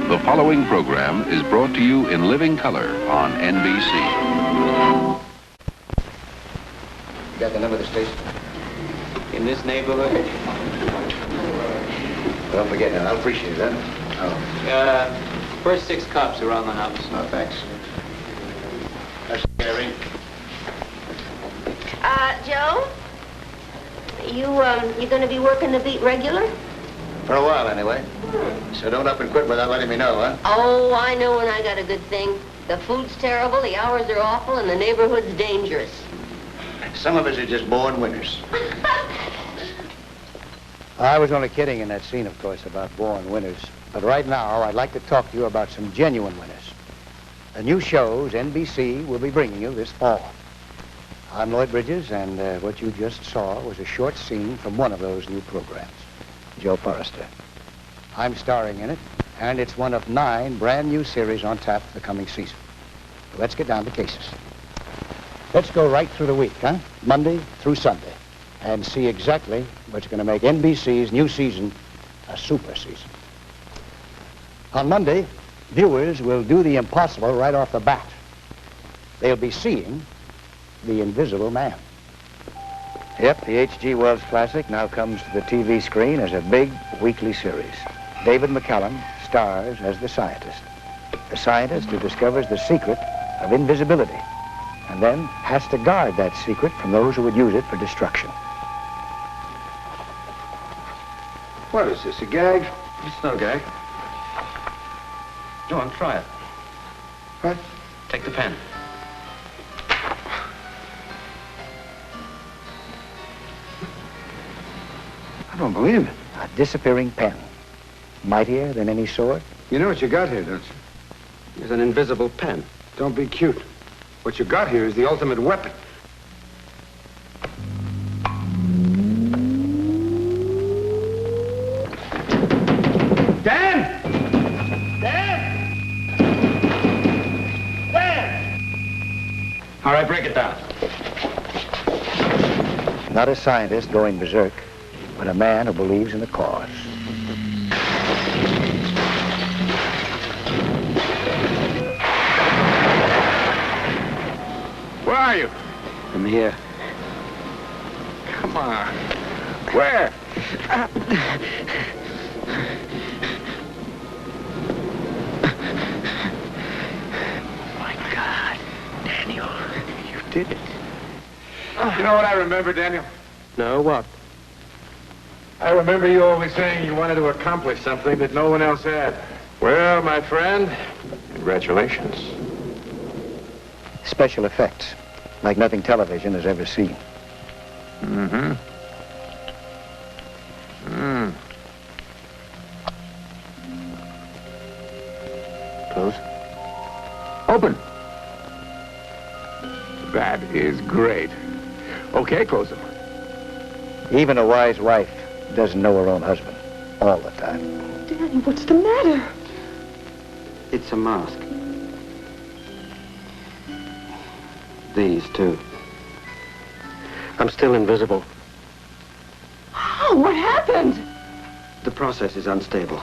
The following program is brought to you in living color on NBC. You got the number of the station? In this neighborhood? Don't forget now. I'll appreciate that. Oh. First 6 cops around the house. Oh, thanks. That's scary. Joe? You gonna be working the beat regular? For a while, anyway. So don't up and quit without letting me know, huh? Oh, I know when I got a good thing. The food's terrible, the hours are awful, and the neighborhood's dangerous. Some of us are just born winners. I was only kidding in that scene, of course, about born winners. But right now, I'd like to talk to you about some genuine winners. The new shows NBC will be bringing you this fall. I'm Lloyd Bridges, and what you just saw was a short scene from one of those new programs, Joe Forrester. I'm starring in it, and it's one of 9 brand new series on tap for the coming season. So let's get down to cases. Let's go right through the week, huh? Monday through Sunday, and see exactly what's going to make NBC's new season a super season. On Monday, viewers will do the impossible right off the bat. They'll be seeing The Invisible Man. Yep, the H.G. Wells classic now comes to the TV screen as a big weekly series. David McCallum stars as the scientist who discovers the secret of invisibility and then has to guard that secret from those who would use it for destruction. What is this, a gag? It's no gag. Go on, try it. What? Take the pen. I don't believe it. A disappearing pen, mightier than any sword. You know what you got here, don't you? There's an invisible pen. Don't be cute. What you got here is the ultimate weapon. Dan! Dan! Dan! All right, break it down. Not a scientist going berserk, but a man who believes in the cause. Where are you? I'm here. Come on. Where? My God, Daniel, you did it. You know what I remember, Daniel? No, what? I remember you always saying you wanted to accomplish something that no one else had. Well, my friend, congratulations. Special effects, like nothing television has ever seen. Mm-hmm. Close. Open. That is great. Okay, close them. Even a wise wife doesn't know her own husband all the time. Danny, what's the matter? It's a mask. These, too. I'm still invisible. Oh, what happened? The process is unstable.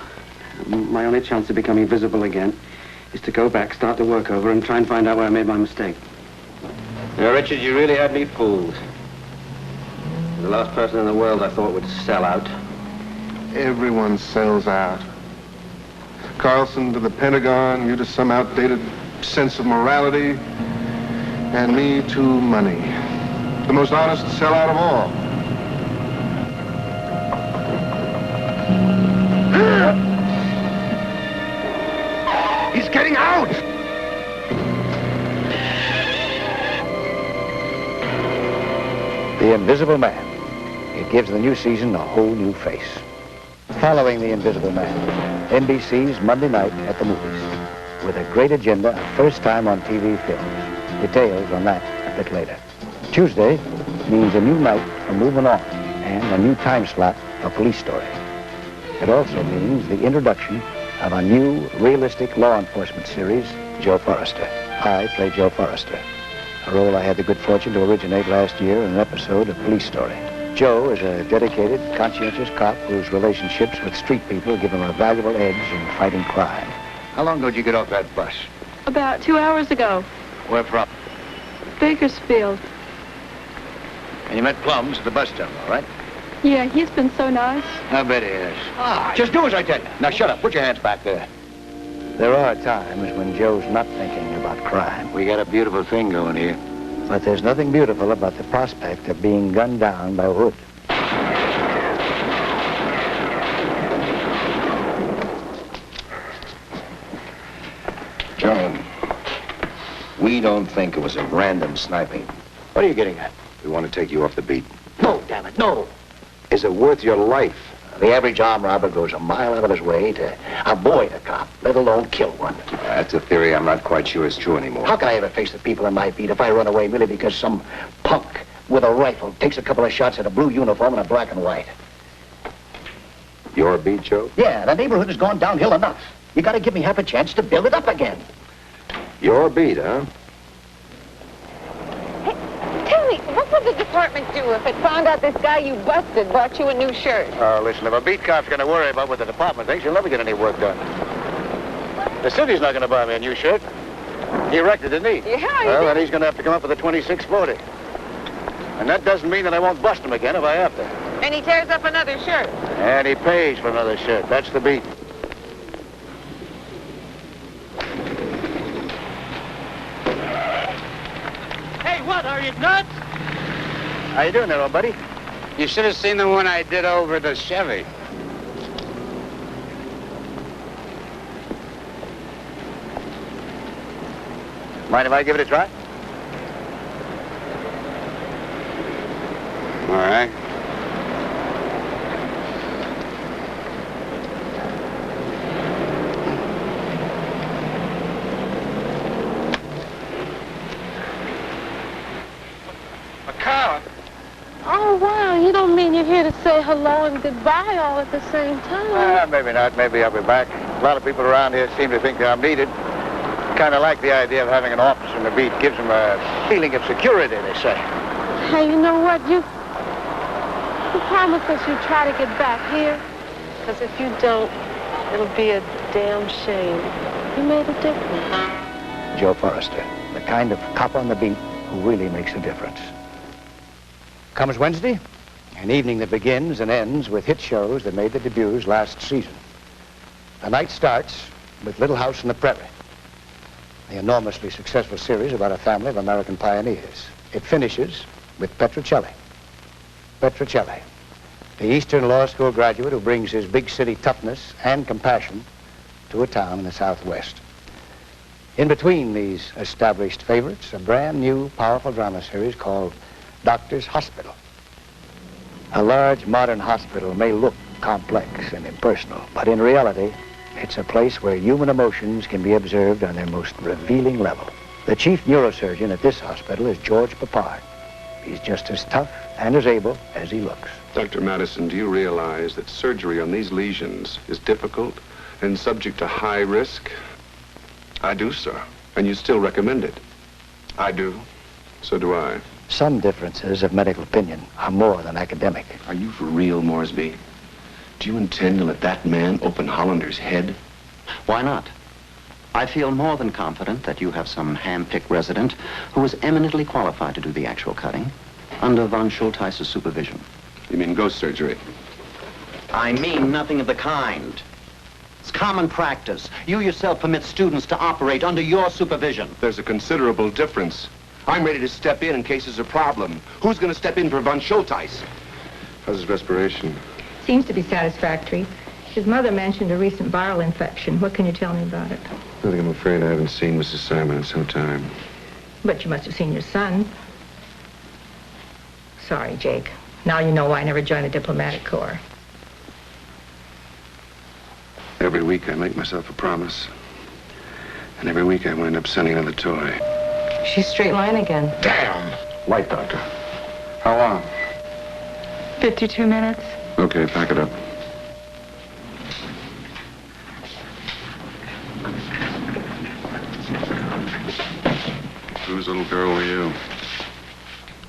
My only chance of becoming visible again is to go back, start the work over, and try and find out where I made my mistake. Now, Richard, you really had me fooled. The last person in the world I thought would sell out. Everyone sells out. Carlson to the Pentagon, you to some outdated sense of morality, and me to money. The most honest sellout of all. He's getting out! The Invisible Man. It gives the new season a whole new face. Following The Invisible Man, NBC's Monday night at the movies, with a great agenda of first time on TV films. Details on that a bit later. Tuesday means a new night for Moving On and a new time slot for Police Story. It also means the introduction of a new realistic law enforcement series, Joe Forrester. I play Joe Forrester, a role I had the good fortune to originate last year in an episode of Police Story. Joe is a dedicated, conscientious cop whose relationships with street people give him a valuable edge in fighting crime. How long ago did you get off that bus? About 2 hours ago. Where from? Bakersfield. And you met Plums at the bus terminal, right? Yeah, he's been so nice. I bet he is. Just do as I tell you. Now shut up. Put your hands back there. There are times when Joe's not thinking about crime. We got a beautiful thing going here. But there's nothing beautiful about the prospect of being gunned down by Hood. John, we don't think it was a random sniping. What are you getting at? We want to take you off the beat. No, damn it, no. Is it worth your life? The average armed robber goes a mile out of his way to avoid a cop, let alone kill one. That's a theory I'm not quite sure is true anymore. How can I ever face the people in my beat if I run away merely because some punk with a rifle takes a couple of shots at a blue uniform and a black and white? Your beat, Joe? Yeah, the neighborhood has gone downhill enough. You gotta give me half a chance to build it up again. Your beat, huh? Tell me, what would the department do if it found out this guy you busted bought you a new shirt? Oh, listen, if a beat cop's gonna worry about what the department thinks, he'll never get any work done. The city's not gonna buy me a new shirt. He wrecked it, didn't he? Yeah, Well, then he's gonna have to come up with a 2640. And that doesn't mean that I won't bust him again if I have to. And he tears up another shirt. And he pays for another shirt. That's the beat. Hey, what, are you nuts? How you doing there, old buddy? You should have seen the one I did over the Chevy. Mind if I give it a try? All right. McCallum. Oh, wow, you don't mean you're here to say hello and goodbye all at the same time. Maybe not. Maybe I'll be back. A lot of people around here seem to think that I'm needed. Kind of like the idea of having an officer in the beat. Gives them a feeling of security, they say. Hey, you know what? You promised us you'd try to get back here. Because if you don't, it'll be a damn shame. You made a difference. Joe Forrester, the kind of cop on the beat who really makes a difference. Comes Wednesday, an evening that begins and ends with hit shows that made their debuts last season. The night starts with Little House on the Prairie, the enormously successful series about a family of American pioneers. It finishes with Petrocelli. Petrocelli, the Eastern Law School graduate who brings his big city toughness and compassion to a town in the Southwest. In between these established favorites, a brand new, powerful drama series called Doctor's Hospital. A large, modern hospital may look complex and impersonal, but in reality, it's a place where human emotions can be observed on their most revealing level. The chief neurosurgeon at this hospital is George Papard. He's just as tough and as able as he looks. Dr. Madison, do you realize that surgery on these lesions is difficult and subject to high risk? I do, sir. And you still recommend it? I do. So do I. Some differences of medical opinion are more than academic. Are you for real, Moresby? Do you intend to let that man open Hollander's head? Why not? I feel more than confident that you have some hand-picked resident who is eminently qualified to do the actual cutting under von Schulteis's supervision. You mean ghost surgery? I mean nothing of the kind. It's common practice. You yourself permit students to operate under your supervision. There's a considerable difference. I'm ready to step in case there's a problem. Who's going to step in for von Schulteis? How's his respiration? Seems to be satisfactory. His mother mentioned a recent viral infection. What can you tell me about it? Nothing. I'm afraid I haven't seen Mrs. Simon in some time. But you must have seen your son. Sorry, Jake. Now you know why I never joined the diplomatic corps. Every week I make myself a promise. And every week I wind up sending another toy. She's straight line again. Damn! Light, Doctor. How long? 52 minutes. Okay, pack it up. Whose little girl were you?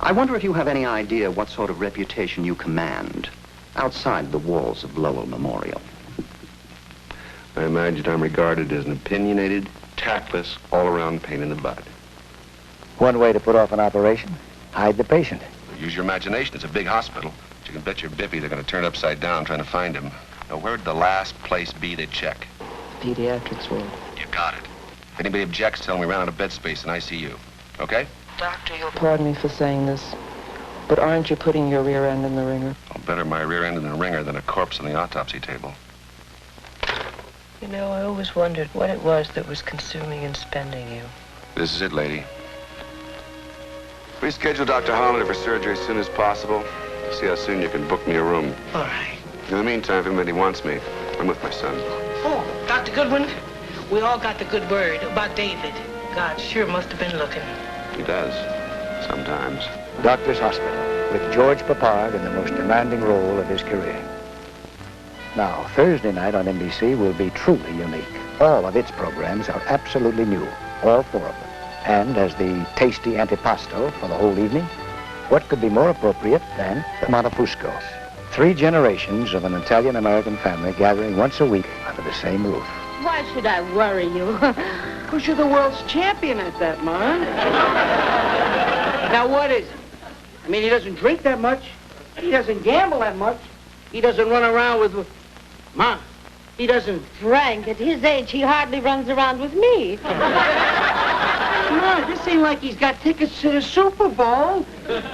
I wonder if you have any idea what sort of reputation you command outside the walls of Lowell Memorial. I imagine I'm regarded as an opinionated, tactless, all-around pain in the butt. One way to put off an operation, hide the patient. Use your imagination. It's a big hospital. But you can bet your bippy they're going to turn upside down trying to find him. Now, where'd the last place be they check? Pediatrics wing. You got it. If anybody objects, tell them we ran out of bed space in ICU. Okay? Doctor, you'll pardon me for saying this, but aren't you putting your rear end in the ringer? Oh, better my rear end in the ringer than a corpse on the autopsy table. You know, I always wondered what it was that was consuming and spending you. This is it, lady. Please schedule Dr. Hollander for surgery as soon as possible. See how soon you can book me a room. All right. In the meantime, if anybody wants me, I'm with my son. Oh, Dr. Goodwin, we all got the good word about David. God sure must have been looking. He does. Sometimes. Doctor's Hospital, with George Papard in the most demanding role of his career. Now, Thursday night on NBC will be truly unique. All of its programs are absolutely new, all 4 of them. And as the tasty antipasto for the whole evening, what could be more appropriate than the Montefuscos? 3 generations of an Italian-American family gathering once a week under the same roof. Why should I worry you? Because you're the world's champion at that, Ma. Now, what is it? I mean, he doesn't drink that much. He doesn't gamble that much. He doesn't run around with... Ma, he doesn't... Frank, at his age, he hardly runs around with me. Ma, this ain't like he's got tickets to the Super Bowl.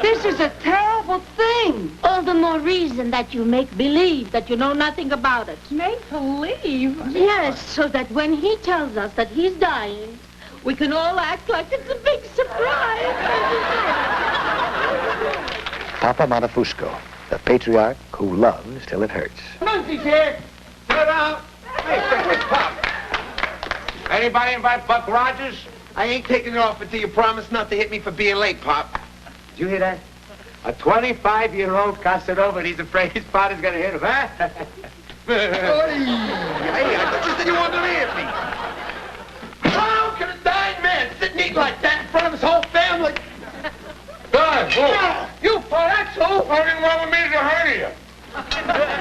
This is a terrible thing. All the more reason that you make believe that you know nothing about it. Make believe? Yes, so that when he tells us that he's dying, we can all act like it's a big surprise. Papa Montefusco, the patriarch who loves till it hurts. Muncie's here. Sit down. Hey, where's Pop? Anybody invite Buck Rogers? I ain't taking it off until you promise not to hit me for being late, Pop. Did you hear that? A 25-year-old Casanova, and he's afraid his father's gonna hit him, huh? Hey, I thought you said you wanted to hit me. How can a dying man sit and eat like that in front of his whole family? Good. You Palazzo! Something wrong with me to hurt you.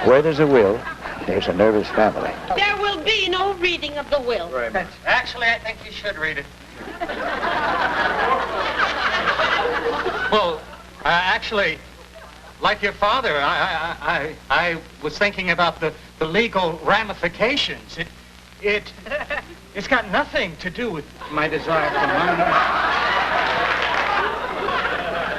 Where there's a will, there's a nervous family. There will be no reading of the will. Very much. Actually, I think you should read it. Well, actually, like your father, I was thinking about the legal ramifications. It's got nothing to do with my desire for money.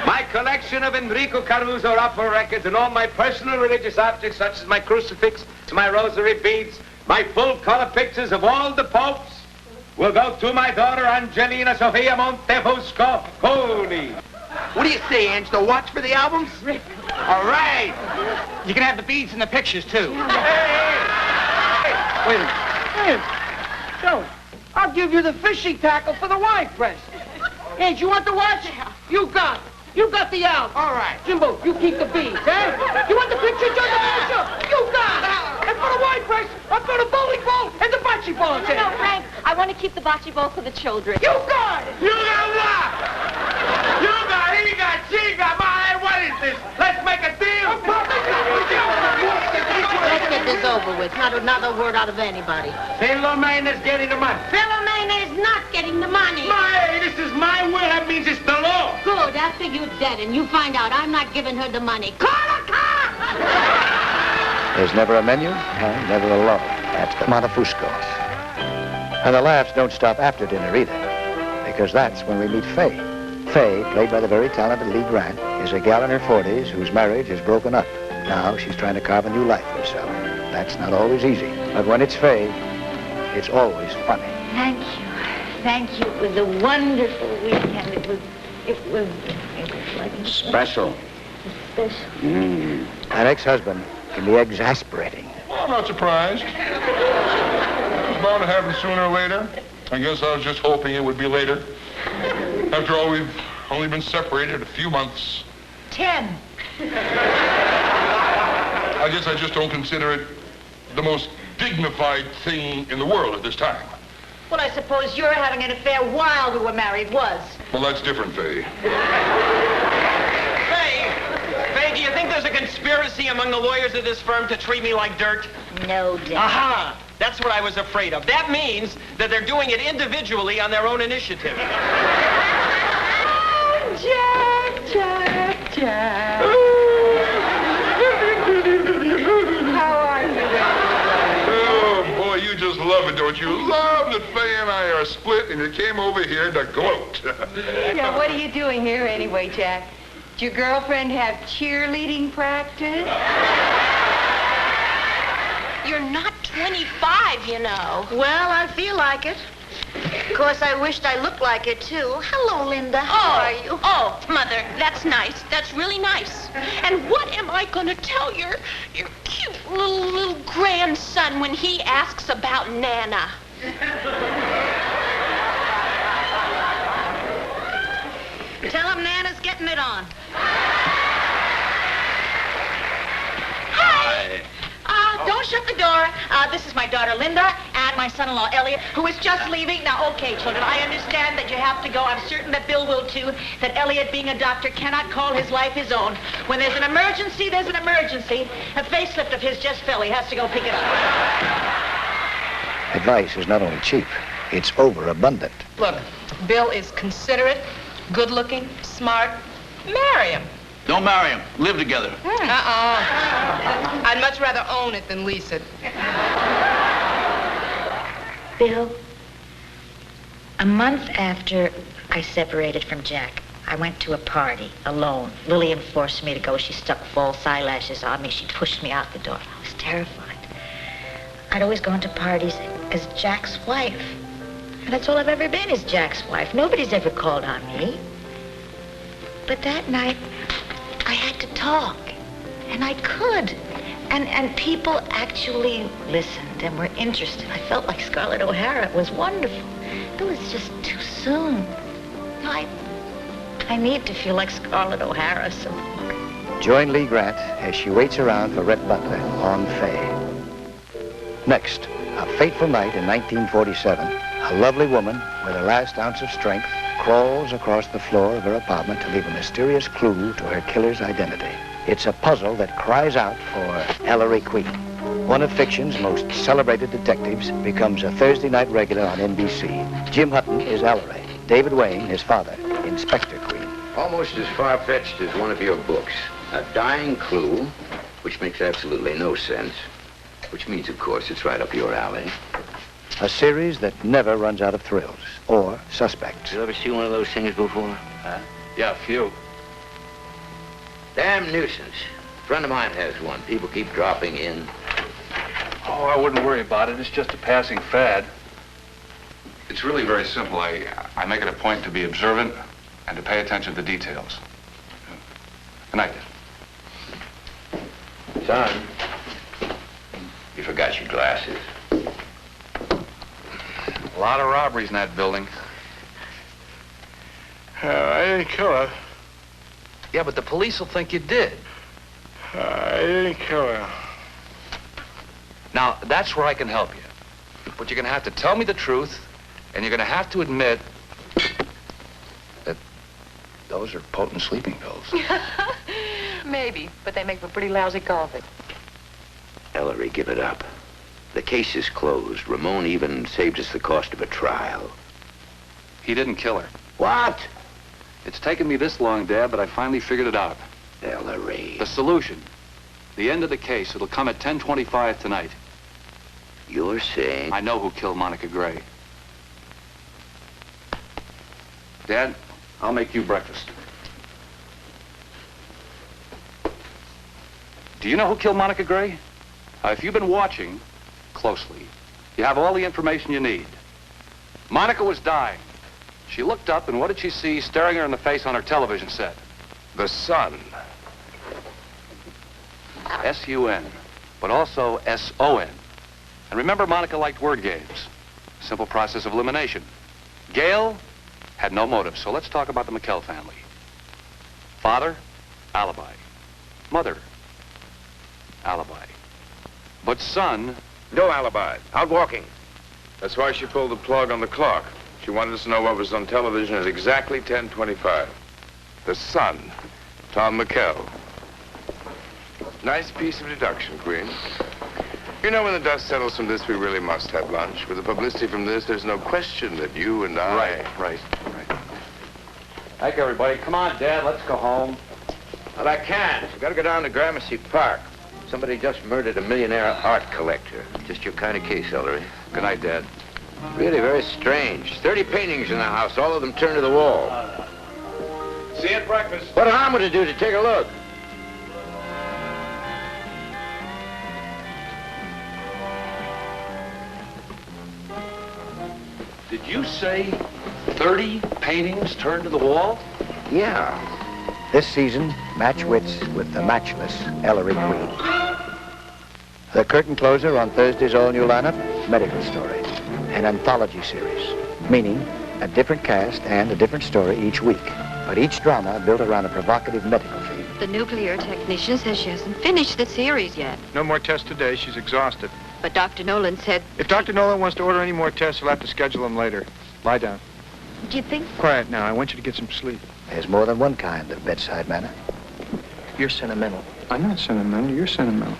My collection of Enrico Caruso opera records and all my personal religious objects, such as my crucifix, my rosary beads, my full-color pictures of all the popes, will go to my daughter, Angelina Sofia Montefusco. Holy. What do you say, Angelo? Watch for the albums? All right. You can have the beads and the pictures, too. Hey, wait a minute. Hey, Joe, I'll give you the fishing tackle for the wine press. Hey, do you want the watch? You got it. You got the album. All right. Jimbo, you keep the beads, eh? You want the picture, Joe? You got it. And for the wine press, I've got a bowling ball and the bocce ball. No, Frank, I want to keep the bocce ball for the children. You got it. You got what? You got, he got, she got, my, what is this? Let's make a deal. Let's get this over with. Not a word out of anybody. Philomene is getting the money. Philomene is not getting the money. Hey, this is my will. That means it's the law. Good. After you're dead and you find out I'm not giving her the money. Call a cop! There's never a menu and never a lull. That's the Montefuscos. And the laughs don't stop after dinner either, because that's when we meet Faye. Faye, played by the very talented Lee Grant, is a gal in her 40s whose marriage is broken up. Now she's trying to carve a new life for herself. That's not always easy, but when it's Faye, it's always funny. Thank you. Thank you. It was a wonderful weekend. It was like... Special. Special. An ex-husband can be exasperating. Well, I'm not surprised. It was bound to happen sooner or later. I guess I was just hoping it would be later. After all, we've only been separated a few months. 10. I guess I just don't consider it the most dignified thing in the world at this time. Well, I suppose your having an affair while we were married was. Well, that's different, Faye. Faye, do you think there's a conspiracy among the lawyers of this firm to treat me like dirt? No doubt. Aha! That's what I was afraid of. That means that they're doing it individually on their own initiative. Jack. How are you? Oh, boy, you just love it, don't you? Love that Faye and I are split and you came over here to gloat. Yeah, what are you doing here anyway, Jack? Did your girlfriend have cheerleading practice? You're not 25, you know. Well, I feel like it. Of course, I wished I looked like it, too. Hello, Linda. How are you? Oh, Mother, that's nice. That's really nice. And what am I going to tell your cute little grandson when he asks about Nana? Tell him Nana's getting it on. Hi. Don't shut the door. This is my daughter, Linda, and my son-in-law, Elliot, who is just leaving. Now, okay, children, I understand that you have to go. I'm certain that Bill will, too, that Elliot, being a doctor, cannot call his life his own. When there's an emergency, there's an emergency. A facelift of his just fell. He has to go pick it up. Advice is not only cheap, it's overabundant. Look, Bill is considerate, good-looking, smart. Marry him. Don't marry him. Live together. I'd much rather own it than lease it. Bill, a month after I separated from Jack, I went to a party alone. Lillian forced me to go. She stuck false eyelashes on me. She pushed me out the door. I was terrified. I'd always gone to parties as Jack's wife. And that's all I've ever been, is Jack's wife. Nobody's ever called on me. But that night, I had to talk, and I could. And people actually listened and were interested. I felt like Scarlett O'Hara. It was wonderful. It was just too soon. I need to feel like Scarlett O'Hara some more. Join Lee Grant as she waits around for Rhett Butler on Faye. Next, a fateful night in 1947, a lovely woman with her last ounce of strength crawls across the floor of her apartment to leave a mysterious clue to her killer's identity. It's a puzzle that cries out for Ellery Queen. One of fiction's most celebrated detectives becomes a Thursday night regular on NBC. Jim Hutton is Ellery. David Wayne, his father, Inspector Queen. Almost as far-fetched as one of your books. A dying clue, which makes absolutely no sense. Which means, of course, it's right up your alley. A series that never runs out of thrills or suspects. You ever see one of those things before? Huh? Yeah, a few. Damn nuisance. A friend of mine has one. People keep dropping in. Oh, I wouldn't worry about it. It's just a passing fad. It's really very simple. I make it a point to be observant and to pay attention to details. Good night. Son, you forgot your glasses. A lot of robberies in that building. I didn't kill her. Yeah, but the police will think you did. I didn't kill her. Now, that's where I can help you. But you're going to have to tell me the truth, and you're going to have to admit that those are potent sleeping pills. Maybe, but they make for pretty lousy coffee. Ellery, give it up. The case is closed. Ramon even saved us the cost of a trial. He didn't kill her. What? It's taken me this long, Dad, but I finally figured it out. Ellery. The solution. The end of the case. It'll come at 10:25 tonight. You're saying... I know who killed Monica Gray. Dad, I'll make you breakfast. Do you know who killed Monica Gray? If you've been watching closely, you have all the information you need. Monica was dying. She looked up, and what did she see staring her in the face on her television set? The sun. S-U-N, but also S-O-N. And remember, Monica liked word games. Simple process of elimination. Gail had no motive, so let's talk about the McCall family. Father, alibi. Mother, alibi. But son... No alibi. Out walking. That's why she pulled the plug on the clock. She wanted us to know what was on television at exactly 10:25. The sun, Tom McCall. Nice piece of deduction, Queen. You know, when the dust settles from this, we really must have lunch. With the publicity from this, there's no question that you and I... Right. Thank you, everybody. Come on, Dad, let's go home. Well, I can't. We've got to go down to Gramercy Park. Somebody just murdered a millionaire art collector. Just your kind of case, Ellery. Good night, Dad. Really very strange. 30 paintings in the house, all of them turned to the wall. See you at breakfast. What an arm would it do to take a look? Did you say 30 paintings turned to the wall? Yeah. This season, match wits with the matchless Ellery Queen. The curtain closer on Thursday's all-new lineup, Medical Story, an anthology series, meaning a different cast and a different story each week, but each drama built around a provocative medical theme. The nuclear technician says she hasn't finished the series yet. No more tests today. She's exhausted. But Dr. Nolan said... If Dr. Nolan wants to order any more tests, he'll have to schedule them later. Lie down. Do you think... Quiet now. I want you to get some sleep. There's more than one kind of bedside manner. You're sentimental. I'm not sentimental. You're sentimental.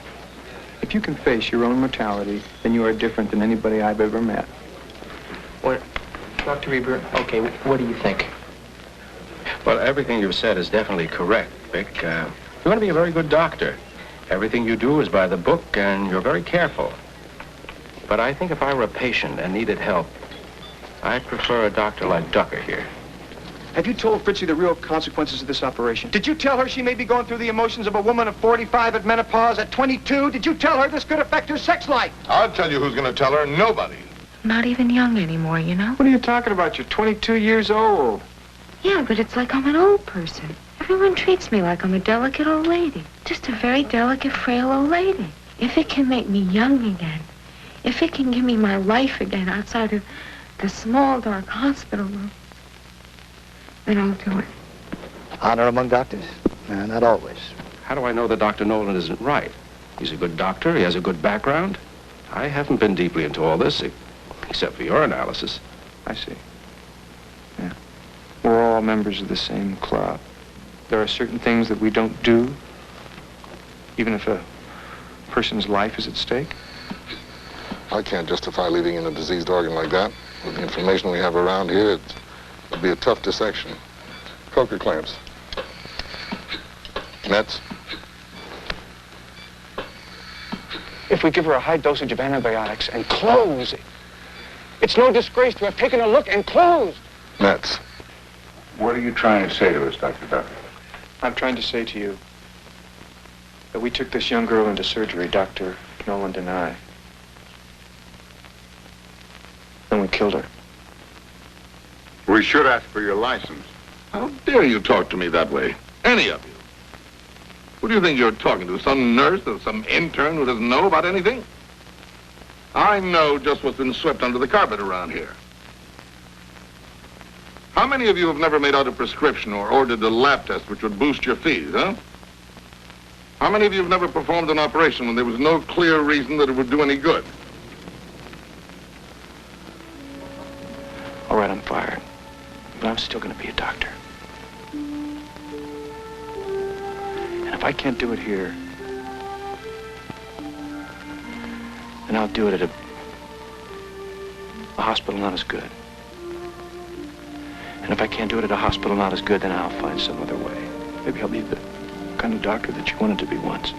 If you can face your own mortality, then you are different than anybody I've ever met. What, Dr. Reber, okay, what do you think? Well, everything you've said is definitely correct, Vic. You're going to be a very good doctor. Everything you do is by the book, and you're very careful. But I think if I were a patient and needed help, I'd prefer a doctor like Ducker here. Have you told Fritzie the real consequences of this operation? Did you tell her she may be going through the emotions of a woman of 45 at menopause at 22? Did you tell her this could affect her sex life? I'll tell you who's going to tell her. Nobody. Not even young anymore, you know? What are you talking about? You're 22 years old. Yeah, but it's like I'm an old person. Everyone treats me like I'm a delicate old lady. Just a very delicate, frail old lady. If it can make me young again, if it can give me my life again outside of the small, dark hospital room, then I'll do it. Honor among doctors? No, not always. How do I know that Dr. Nolan isn't right? He's a good doctor. He has a good background. I haven't been deeply into all this, except for your analysis. I see. Yeah. We're all members of the same club. There are certain things that we don't do, even if a person's life is at stake. I can't justify leaving in a diseased organ like that. With the information we have around here, it'd be a tough dissection. Coker clamps. Nets. If we give her a high dosage of antibiotics and close, it's no disgrace to have taken a look and closed. Nets. What are you trying to say to us, Dr. Ducker? I'm trying to say to you that we took this young girl into surgery, Dr. Nolan and I. Then we killed her. We should ask for your license. How dare you talk to me that way? Any of you. Who do you think you're talking to? Some nurse or some intern who doesn't know about anything? I know just what's been swept under the carpet around here. How many of you have never made out a prescription or ordered a lab test which would boost your fees, huh? How many of you have never performed an operation when there was no clear reason that it would do any good? All right, I'm fired. But I'm still going to be a doctor. And if I can't do it here, then I'll do it at a hospital not as good. And if I can't do it at a hospital not as good, then I'll find some other way. Maybe I'll be the kind of doctor that you wanted to be once.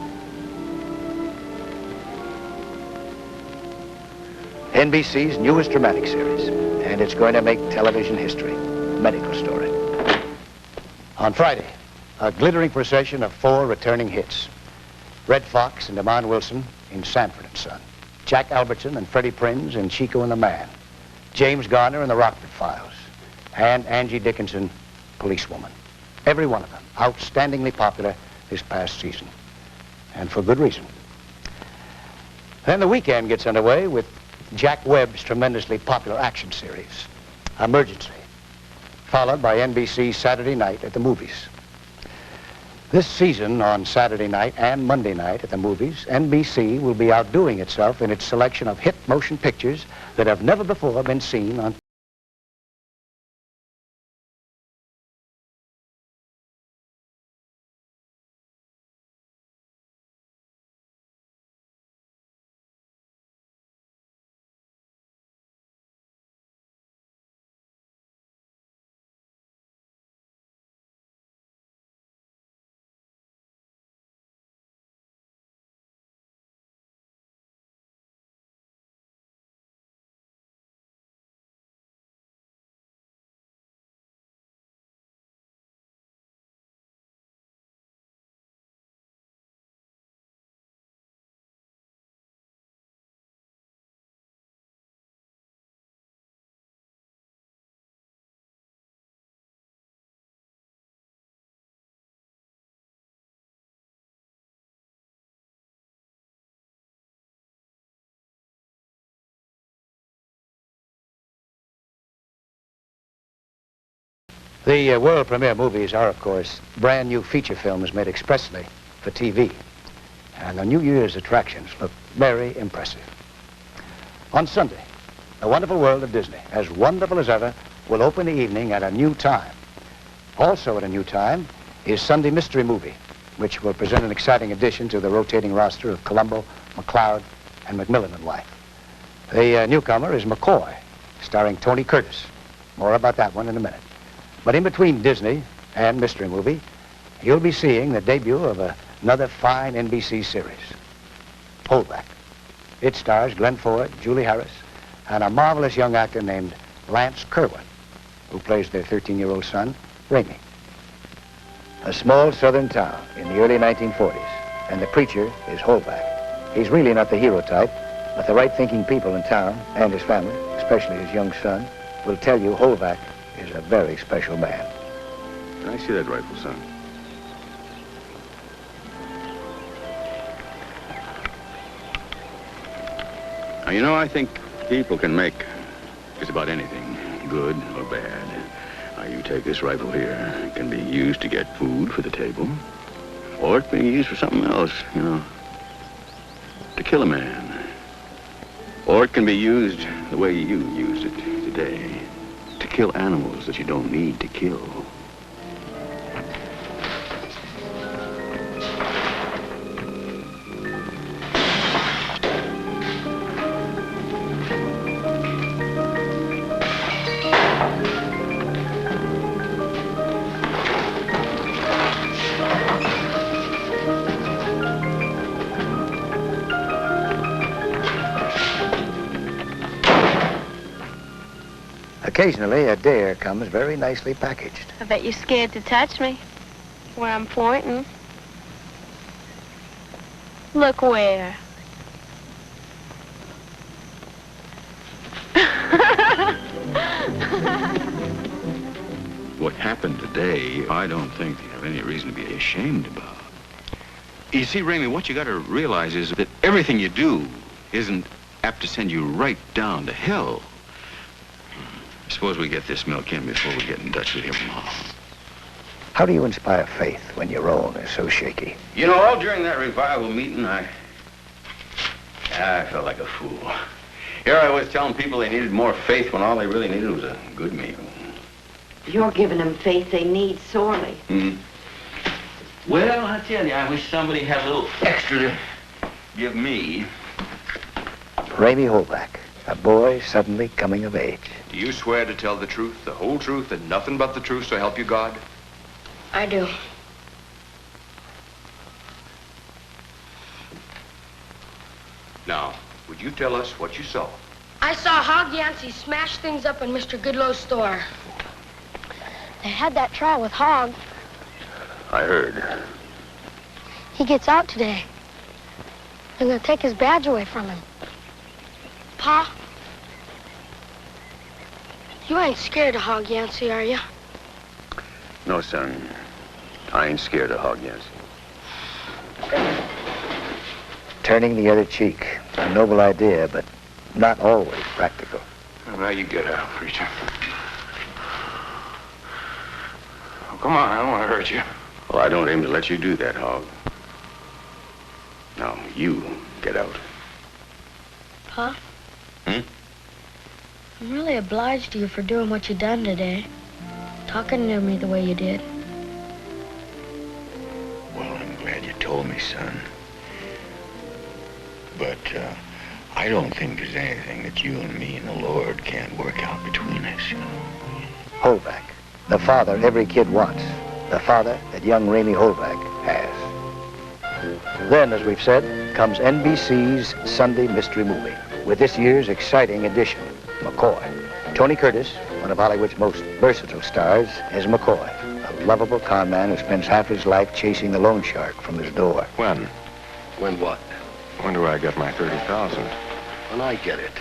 NBC's newest dramatic series, and it's going to make television history. Medical Story. On Friday, a glittering procession of 4 returning hits. Red Fox and Damon Wilson in Sanford and Son. Jack Albertson and Freddie Prinze in Chico and the Man. James Garner in The Rockford Files. And Angie Dickinson, Policewoman. Every one of them outstandingly popular this past season. And for good reason. Then the weekend gets underway with Jack Webb's tremendously popular action series, Emergency, followed by NBC's Saturday Night at the Movies. This season, on Saturday night and Monday night at the movies, NBC will be outdoing itself in its selection of hit motion pictures that have never before been seen on The world premiere movies are, of course, brand new feature films made expressly for TV. And the New Year's attractions look very impressive. On Sunday, The Wonderful World of Disney, as wonderful as ever, will open the evening at a new time. Also at a new time is Sunday Mystery Movie, which will present an exciting addition to the rotating roster of Columbo, McCloud, and McMillan and wife. The newcomer is McCoy, starring Tony Curtis. More about that one in a minute. But in between Disney and Mystery Movie, you'll be seeing the debut of another fine NBC series, Holdback. It stars Glenn Ford, Julie Harris, and a marvelous young actor named Lance Kerwin, who plays their 13-year-old son, Ramey. A small southern town in the early 1940s, and the preacher is Holdback. He's really not the hero type, but the right-thinking people in town and his family, especially his young son, will tell you Holdback is a very special man. I see that rifle, son. Now, you know, I think people can make just about anything, good or bad. Now, you take this rifle here. It can be used to get food for the table, or it can be used for something else, you know, to kill a man. Or it can be used the way you used it today, to kill animals that you don't need to kill. Occasionally, a dare comes very nicely packaged. I bet you're scared to touch me where I'm pointing. Look where. What happened today, I don't think you have any reason to be ashamed about. You see, Ramey, what you got to realize is that everything you do isn't apt to send you right down to hell. Suppose we get this milk in before we get in touch with your mom. How do you inspire faith when your own is so shaky? You know, all during that revival meeting, I felt like a fool. Here I was telling people they needed more faith when all they really needed was a good meal. You're giving them faith they need sorely. Hmm. Well, I tell you, I wish somebody had a little extra to give me. Ramey Holdback, a boy suddenly coming of age. Do you swear to tell the truth, the whole truth, and nothing but the truth, so help you God? I do. Now, would you tell us what you saw? I saw Hog Yancey smash things up in Mr. Goodlow's store. They had that trial with Hog. I heard. He gets out today. They're gonna take his badge away from him. Pa, you ain't scared of Hog Yancey, are you? No, son. I ain't scared of Hog Yancey. Turning the other cheek, a noble idea, but not always practical. Well, now you get out, preacher. Oh, come on, I don't want to hurt you. Well, I don't aim to let you do that, Hog. Now, you get out. Pa? Hmm? I'm really obliged to you for doing what you done today. Talking to me the way you did. Well, I'm glad you told me, son. But, I don't think there's anything that you and me and the Lord can't work out between us, you know. Holdback, the father every kid wants. The father that young Ramey Holdback has. Then, as we've said, comes NBC's Sunday Mystery Movie, with this year's exciting addition, McCoy. Tony Curtis, one of Hollywood's most versatile stars, is McCoy, a lovable con man who spends half his life chasing the loan shark from his door. When? When what? When do I get my 30,000? When I get it.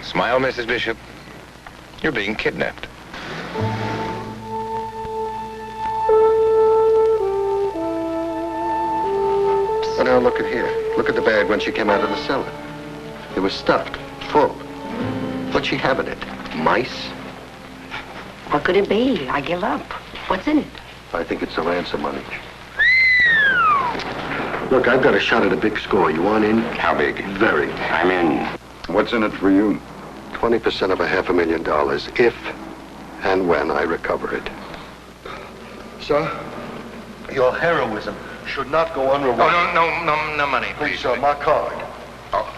Smile, Mrs. Bishop. You're being kidnapped. Well, now look at here. Look at the bag when she came out of the cellar. It was stuffed, full. What's she having it? Mice? What could it be? I give up. What's in it? I think it's the ransom money. Look, I've got a shot at a big score. You want in? How big? Very. I'm in. What's in it for you? 20% of $500,000 if and when I recover it. Sir, your heroism should not go unrewarded. Oh, no money, Please, sir, my card. Oh,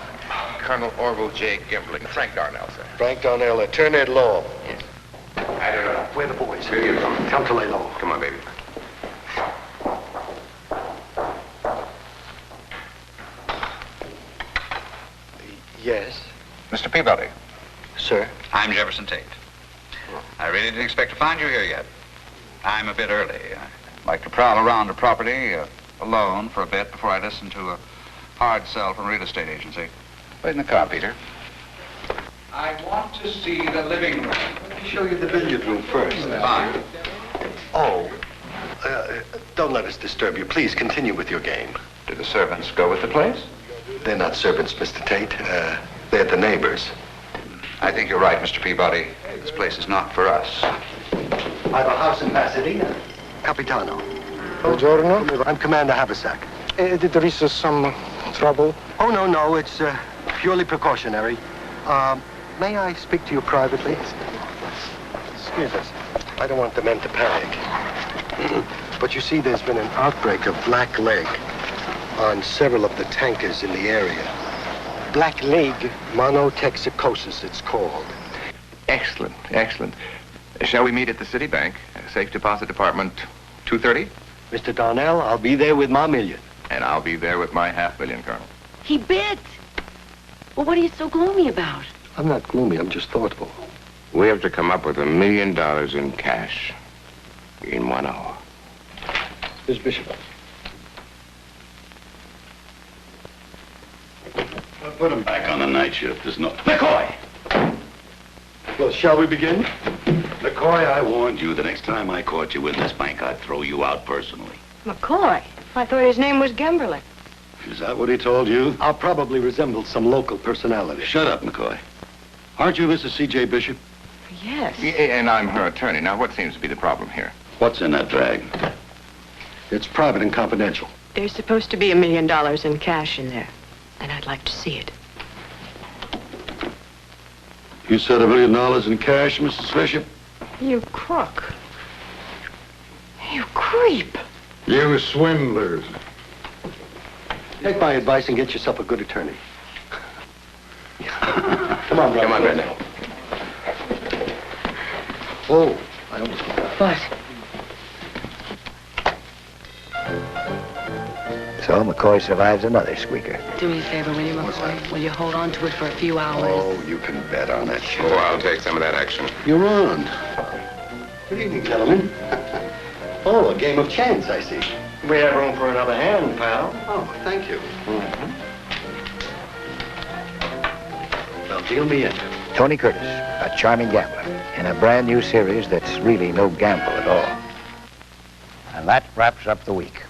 Colonel Orville J. Gimbling. Frank Darnell, sir. Frank Darnell, turn it low. Yes. I don't know. Where are the boys? Where are you from? Tell them to lay low. Come on, baby. Yes. Mr. Peabody. Sir? I'm Jefferson Tate. I really didn't expect to find you here yet. I'm a bit early. I'd like to prowl around the property alone for a bit before I listen to a hard sell from a real estate agency. Wait in the car, Peter. I want to see the living room. Let me show you the billiard room first. Fine. Oh, don't let us disturb you. Please continue with your game. Do the servants go with the place? They're not servants, Mr. Tate. They're the neighbors. I think you're right, Mr. Peabody. This place is not for us. I have a house in Pasadena. Capitano. Buongiorno. I'm Commander Haversack. There is some trouble. Oh, no. It's purely precautionary. May I speak to you privately? Excuse us. I don't want the men to panic. But you see, there's been an outbreak of black leg on several of the tankers in the area. Black leg? Monotoxicosis, it's called. Excellent. Shall we meet at the Citibank? Safe Deposit Department, 230? Mr. Darnell, I'll be there with my million. And I'll be there with my $500,000, Colonel. He bit. Well, what are you so gloomy about? I'm not gloomy, I'm just thoughtful. We have to come up with $1 million in cash in 1 hour. Miss Bishop. Well, put him back on the night shift. There's no... McCoy! Well, shall we begin? McCoy, I warned you the next time I caught you in this bank, I'd throw you out personally. McCoy? I thought his name was Gemberling. Is that what he told you? I'll probably resemble some local personality. Shut up, McCoy. Aren't you Mrs. C.J. Bishop? Yes. Yeah, and I'm her attorney. Now, what seems to be the problem here? What's in that drag? It's private and confidential. There's supposed to be $1 million in cash in there, and I'd like to see it. You said $1 million in cash, Mrs. Bishop? You crook. You creep. You swindlers. Take my advice and get yourself a good attorney. Come on, Brenda. Oh, I almost forgot. What? So McCoy survives another squeaker. Do me a favor, will you, McCoy? Will you hold on to it for a few hours? Oh, you can bet on it. Oh, I'll take some of that action. You're on. Good evening, gentlemen. Oh, a game of chance, I see. We have room for another hand, pal. Oh, thank you. Well, deal me in. Tony Curtis, a charming gambler, in a brand new series that's really no gamble at all. And that wraps up the week.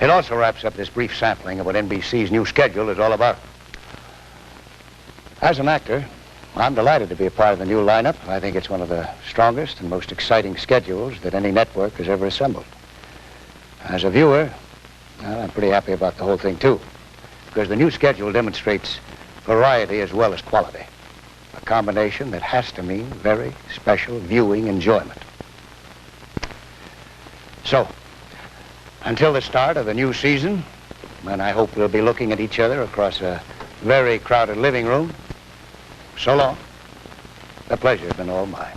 It also wraps up this brief sampling of what NBC's new schedule is all about. As an actor, I'm delighted to be a part of the new lineup. I think it's one of the strongest and most exciting schedules that any network has ever assembled. As a viewer, well, I'm pretty happy about the whole thing, too, because the new schedule demonstrates variety as well as quality, a combination that has to mean very special viewing enjoyment. So, until the start of the new season, when I hope we'll be looking at each other across a very crowded living room, so long. The pleasure's been all mine.